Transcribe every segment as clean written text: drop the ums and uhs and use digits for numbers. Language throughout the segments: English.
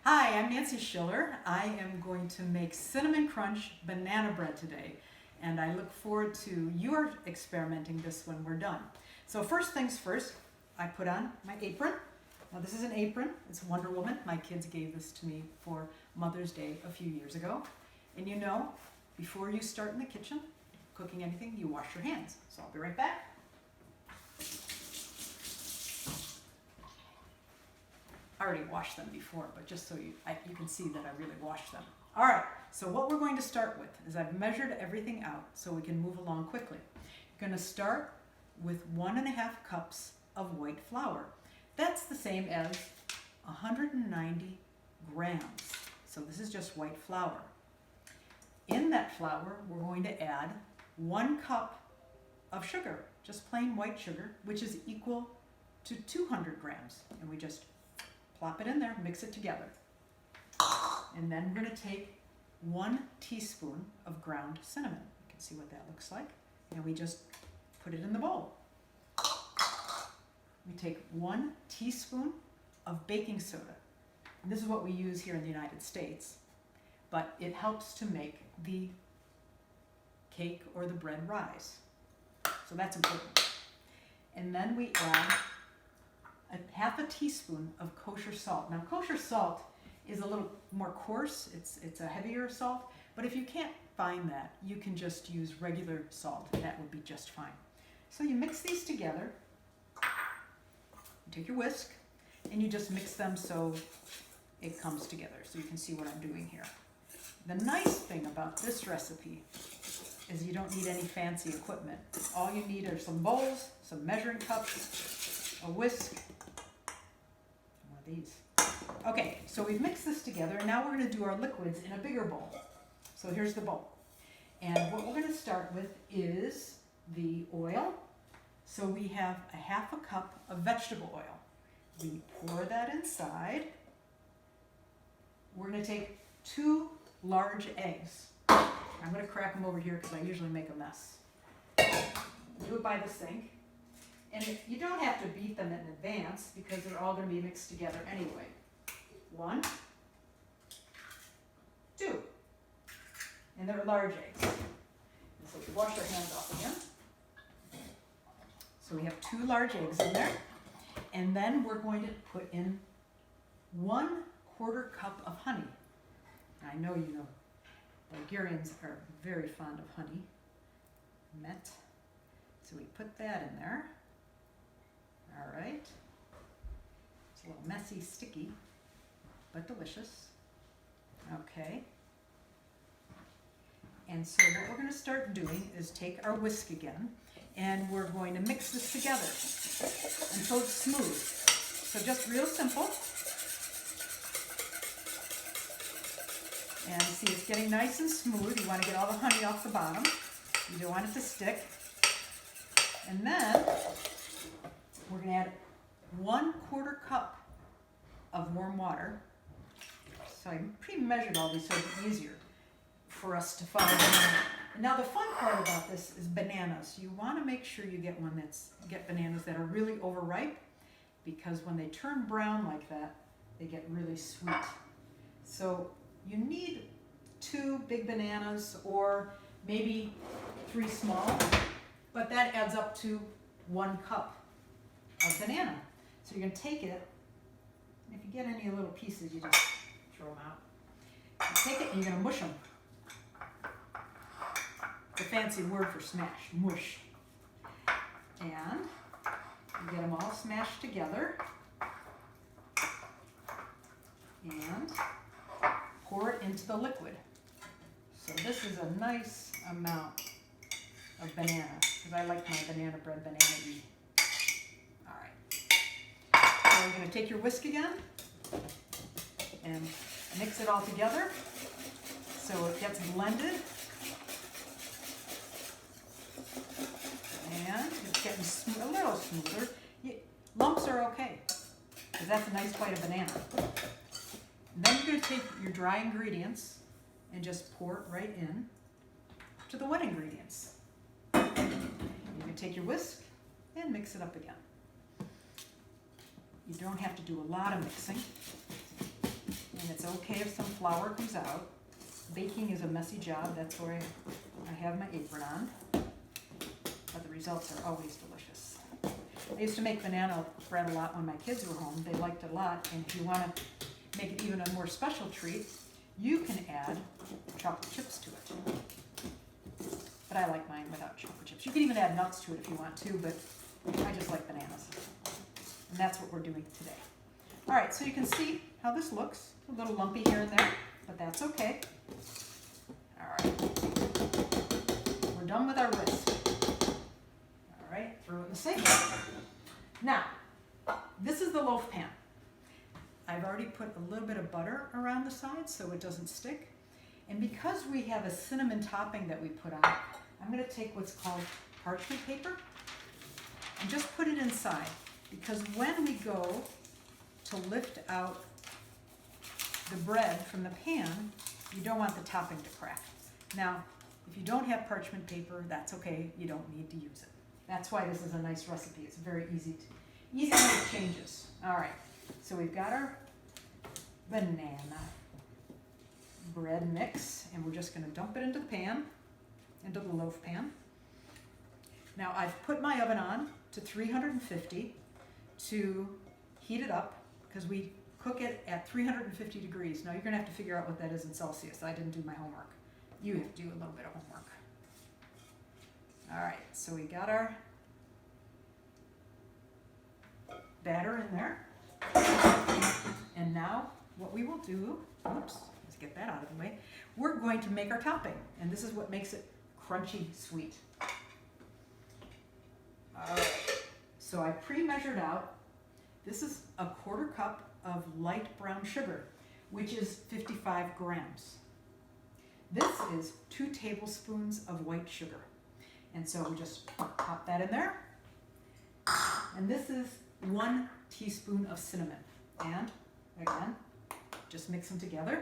Hi, I'm Nancy Schiller. I am going to make cinnamon crunch banana bread today, and I look forward to your experimenting this when we're done. So first things first, I put on my apron. Now this is an apron, it's Wonder Woman. My kids gave this to me for Mother's Day a few years ago. And you know, before you start in the kitchen cooking anything, you wash your hands. So I'll be right back. I already washed them before, but just so you can see that I really washed them. All right, so what we're going to start with is I've measured everything out so we can move along quickly. You're going to start with 1.5 cups of white flour. That's the same as 190 grams. So this is just white flour. In that flour, we're going to add 1 cup of sugar, just plain white sugar, which is equal to 200 grams. And we just plop it in there, mix it together. And then we're going to take 1 teaspoon of ground cinnamon. You can see what that looks like. And we just put it in the bowl. We take 1 teaspoon of baking soda. And this is what we use here in the United States, but it helps to make the cake or the bread rise. So that's important. And then we add half a teaspoon of kosher salt. Now kosher salt is a little more coarse, it's a heavier salt, but if you can't find that, you can just use regular salt, and that would be just fine. So you mix these together, you take your whisk, and you just mix them so it comes together, so you can see what I'm doing here. The nice thing about this recipe is you don't need any fancy equipment. All you need are some bowls, some measuring cups, a whisk, these. Okay, so we've mixed this together, and now we're going to do our liquids in a bigger bowl. So here's the bowl. And what we're going to start with is the oil. So we have 1/2 cup of vegetable oil. We pour that inside. We're going to take 2 large eggs. I'm going to crack them over here because I usually make a mess. Do it by the sink. And you don't have to beat them in advance because they're all going to be mixed together anyway. 1, 2. And they're large eggs. And so we wash our hands off again. So we have 2 large eggs in there. And then we're going to put in 1/4 cup of honey. I know you know Bulgarians are very fond of honey. Met. So we put that in there. All right, it's a little messy, sticky, but delicious. Okay, and so what we're going to start doing is take our whisk again, and we're going to mix this together until it's smooth. So just real simple. And see, it's getting nice and smooth. You want to get all the honey off the bottom. You don't want it to stick. And then we're going to add 1/4 cup of warm water. So I pre-measured all these so it's easier for us to follow. And now the fun part about this is bananas. You want to make sure you get bananas that are really overripe, because when they turn brown like that, they get really sweet. So you need 2 big bananas or maybe 3 small, but that adds up to 1 cup of banana. So you're going to take it, and if you get any little pieces, you just throw them out. You take it and you're going to mush them. It's a fancy word for smash, mush. And you get them all smashed together and pour it into the liquid. So this is a nice amount of banana, because I like my banana bread banana-y. So you're going to take your whisk again and mix it all together so it gets blended. And it's getting a little smoother. Lumps are okay, because that's a nice bite of banana. And then you're going to take your dry ingredients and just pour it right in to the wet ingredients. You can take your whisk and mix it up again. You don't have to do a lot of mixing. and it's okay if some flour comes out. Baking is a messy job, that's why I have my apron on, but the results are always delicious. I used to make banana bread a lot when my kids were home. They liked it a lot, and if you want to make it even a more special treat, you can add chocolate chips to it. But I like mine without chocolate chips. You can even add nuts to it if you want to, but I just like bananas. And that's what we're doing today. All right, so you can see how this looks. A little lumpy here and there, but that's okay. All right. We're done with our whisk. All right, throw it in the sink. Now, this is the loaf pan. I've already put a little bit of butter around the sides so it doesn't stick. And because we have a cinnamon topping that we put on, I'm going to take what's called parchment paper and just put it inside. Because when we go to lift out the bread from the pan, you don't want the topping to crack. Now, if you don't have parchment paper, that's okay. You don't need to use it. That's why this is a nice recipe. It's very easy to make changes. All right, so we've got our banana bread mix, and we're just going to dump it into the pan, into the loaf pan. Now I've put my oven on to 350 to heat it up, because we cook it at 350 degrees. Now you're going to have to figure out what that is in Celsius. I didn't do my homework. You have to do a little bit of homework. All right, so we got our batter in there. And now what we will do, oops, let's get that out of the way. We're going to make our topping, and this is what makes it crunchy sweet. All right, so I pre-measured out, this is a 1/4 cup of light brown sugar, which is 55 grams. This is 2 tablespoons of white sugar. And so we just pop that in there. And this is 1 teaspoon of cinnamon. And again, just mix them together.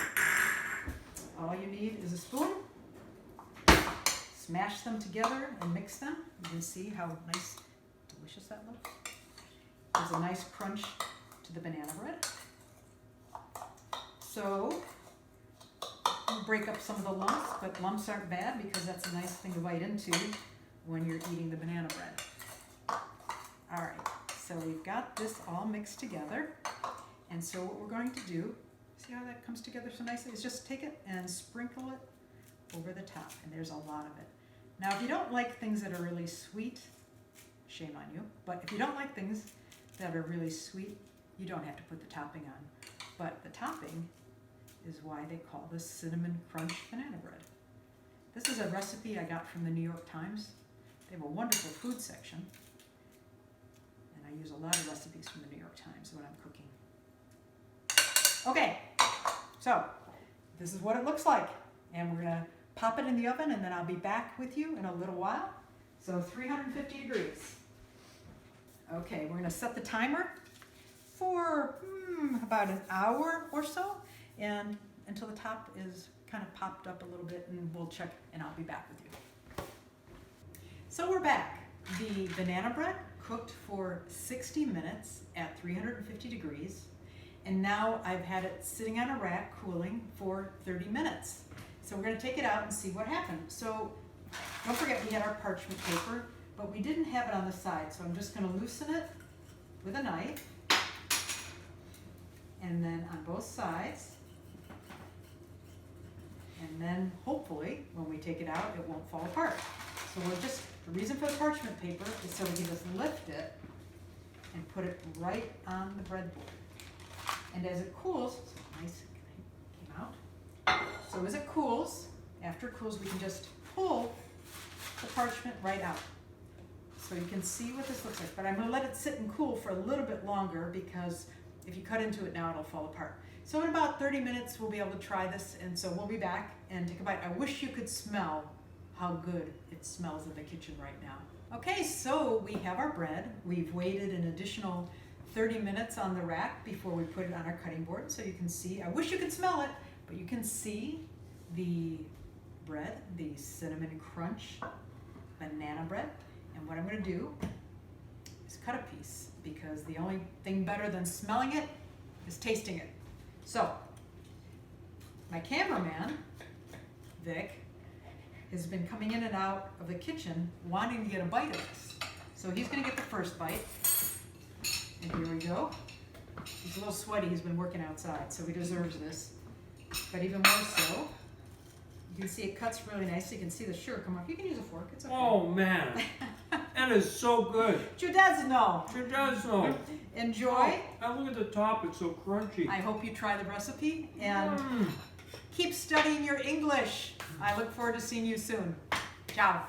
All you need is a spoon. Smash them together and mix them. You can see how nice, delicious that looks. There's a nice crunch to the banana bread. So we'll break up some of the lumps, but lumps aren't bad because that's a nice thing to bite into when you're eating the banana bread. All right, so we've got this all mixed together. And so what we're going to do, see how that comes together so nicely, is just take it and sprinkle it over the top. And there's a lot of it. Now, if you don't like things that are really sweet, shame on you. But if you don't like things that are really sweet, you don't have to put the topping on. But the topping is why they call this cinnamon crunch banana bread. This is a recipe I got from the New York Times. They have a wonderful food section. And I use a lot of recipes from the New York Times when I'm cooking. Okay, so this is what it looks like. And we're gonna pop it in the oven, and then I'll be back with you in a little while. So 350 degrees. Okay, we're gonna set the timer for about an hour or so, and until the top is kind of popped up a little bit, and we'll check, and I'll be back with you. So we're back. The banana bread cooked for 60 minutes at 350 degrees, and now I've had it sitting on a rack cooling for 30 minutes. So we're gonna take it out and see what happened. So don't forget we had our parchment paper, but we didn't have it on the side, so I'm just gonna loosen it with a knife, and then on both sides. And then hopefully when we take it out, it won't fall apart. So the reason for the parchment paper is so we can just lift it and put it right on the breadboard. And as it cools, so nice came out. So as it cools, after it cools, we can just pull the parchment right out. So you can see what this looks like, but I'm gonna let it sit and cool for a little bit longer, because if you cut into it now, it'll fall apart. So in about 30 minutes, we'll be able to try this, and so we'll be back and take a bite. I wish you could smell how good it smells in the kitchen right now. Okay, so we have our bread. We've waited an additional 30 minutes on the rack before we put it on our cutting board, so you can see, I wish you could smell it, but you can see the bread, the cinnamon crunch banana bread. And what I'm gonna do is cut a piece, because the only thing better than smelling it is tasting it. So my cameraman, Vic, has been coming in and out of the kitchen wanting to get a bite of this. So he's gonna get the first bite. And here we go. He's a little sweaty, he's been working outside, so he deserves this. But even more so, you can see it cuts really nice. You can see the sugar come off. You can use a fork, it's okay. Oh man, that is so good. It does know. It does though. Enjoy. Oh, and look at the top, it's so crunchy. I hope you try the recipe and keep studying your English. I look forward to seeing you soon. Ciao.